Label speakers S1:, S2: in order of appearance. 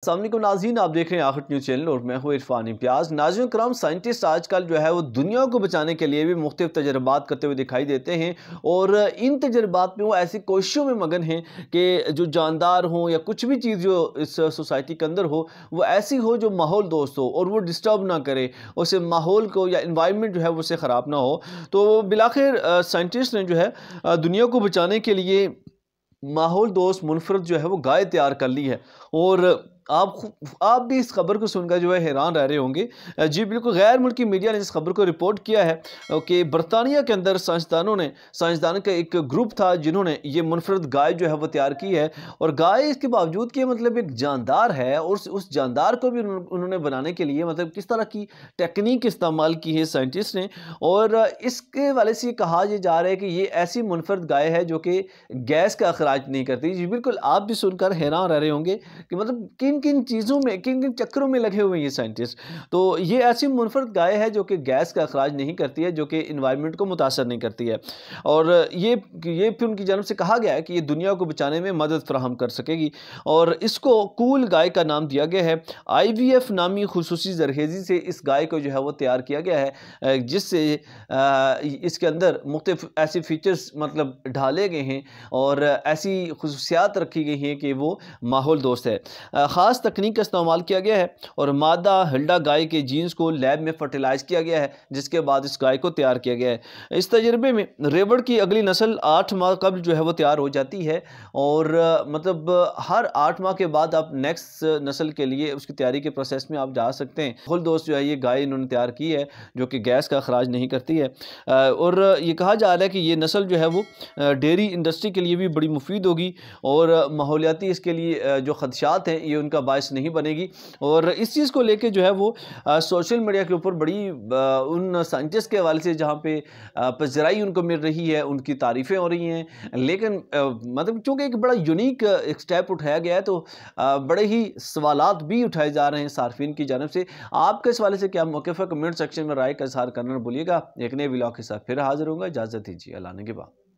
S1: السلام علیکم ناظرین، آپ دیکھ رہے ہیں آخر نیوز چینل اور میں ہوں عرفان امتیاز۔ ناظرین کرام، سائنٹسٹ آج کل جو ہے وہ دنیا کو بچانے کے لیے بھی مختلف تجربات کرتے ہوئے دکھائی دیتے ہیں، اور ان تجربات میں وہ ایسی کوششوں میں مگن ہیں کہ جو جاندار ہوں یا کچھ بھی چیز جو اس سوسائٹی کے اندر ہو وہ ایسی ہو جو ماحول دوست ہو اور وہ ڈسٹرب نہ کرے، اسے ماحول کو یا انوائرمنٹ جو ہے وہ اسے خراب نہ ہو۔ تو بالآخر سائنٹسٹ نے جو ہے دنیا کو بچانے کے لیے ماحول دوست منفرد جو ہے وہ گائے تیار کر لی ہے، اور آپ بھی اس خبر کو سن کر جو ہے حیران رہ رہے ہوں گے۔ جی بالکل، غیر ملکی میڈیا نے اس خبر کو رپورٹ کیا ہے کہ برطانیہ کے اندر سائنسدانوں کا ایک گروپ تھا جنہوں نے یہ منفرد گائے جو ہے وہ تیار کی ہے، اور گائے اس کے باوجود کہ مطلب ایک جاندار ہے، اور اس جاندار کو بھی انہوں نے بنانے کے لیے مطلب کس طرح کی ٹیکنیک استعمال کی ہے سائنٹسٹ نے، اور اس کے والے سے یہ کہا جا رہا ہے کہ یہ ایسی منفرد گائے ہے جو کہ گیس کا اخراج نہیں کرتی۔ جی بالکل، آپ بھی سن کر حیران رہ رہے ہوں گے کہ مطلب کن چیزوں میں کن چکروں میں لگے ہوئے ہیں یہ سائنٹسٹ۔ تو یہ ایسی منفرد گائے ہے جو کہ گیس کا اخراج نہیں کرتی ہے، جو کہ انوائرمنٹ کو متاثر نہیں کرتی ہے، اور یہ پھر ان کی جانب سے کہا گیا ہے کہ یہ دنیا کو بچانے میں مدد فراہم کر سکے گی، اور اس کو کول گائے کا نام دیا گیا ہے۔ IVF نامی خصوصی زرخیزی سے اس گائے کو جو ہے وہ تیار کیا گیا ہے، جس سے اس کے اندر مختلف ایسی فیچرز مطلب ڈھالے گئے ہیں اور ایسی خصوصیات رکھی گئی ہیں کہ وہ ماحول دوست ہے۔ خاص تکنیک کا استعمال کیا گیا ہے، اور مادہ ہلڈا گائے کے جینز کو لیب میں فرٹیلائز کیا گیا ہے، جس کے بعد اس گائے کو تیار کیا گیا ہے۔ اس تجربے میں ریوڑ کی اگلی نسل 8 ماہ قبل جو ہے وہ تیار ہو جاتی ہے، اور مطلب ہر 8 ماہ کے بعد آپ نیکسٹ نسل کے لیے اس کی تیاری کے پروسیس میں آپ جا سکتے ہیں۔ ماحول دوست جو ہے یہ گائے انہوں نے تیار کی ہے جو کہ گیس کا اخراج نہیں کرتی ہے، اور یہ کہا جا رہا ہے کہ یہ نسل جو ہے وہ ڈیری انڈسٹری کے لیے بھی بڑی مفید ہوگی، اور ماحولیاتی اس کے لیے جو خدشات ہیں یہ ان کا باعث نہیں بنے گی۔ اور اس چیز کو لے کے جو ہے وہ سوشل میڈیا کے اوپر بڑی ان سائنٹسٹ کے حوالے سے جہاں پہ پذیرائی ان کو مل رہی ہے، ان کی تعریفیں ہو رہی ہیں، لیکن مطلب چونکہ ایک بڑا یونیک ایک سٹیپ اٹھایا گیا ہے تو بڑے ہی سوالات بھی اٹھائے جا رہے ہیں صارفین کی جانب سے۔ آپ کے اس حوالے سے کیا موقف ہے؟ کمنٹ سیکشن میں رائے کا اظہار کرنا نہ بھولیے گا۔ ایک نئے ولاگ کے ساتھ پھر حاضر ہوں گا، اجازت دیجیے، اللہ نے کے بعد۔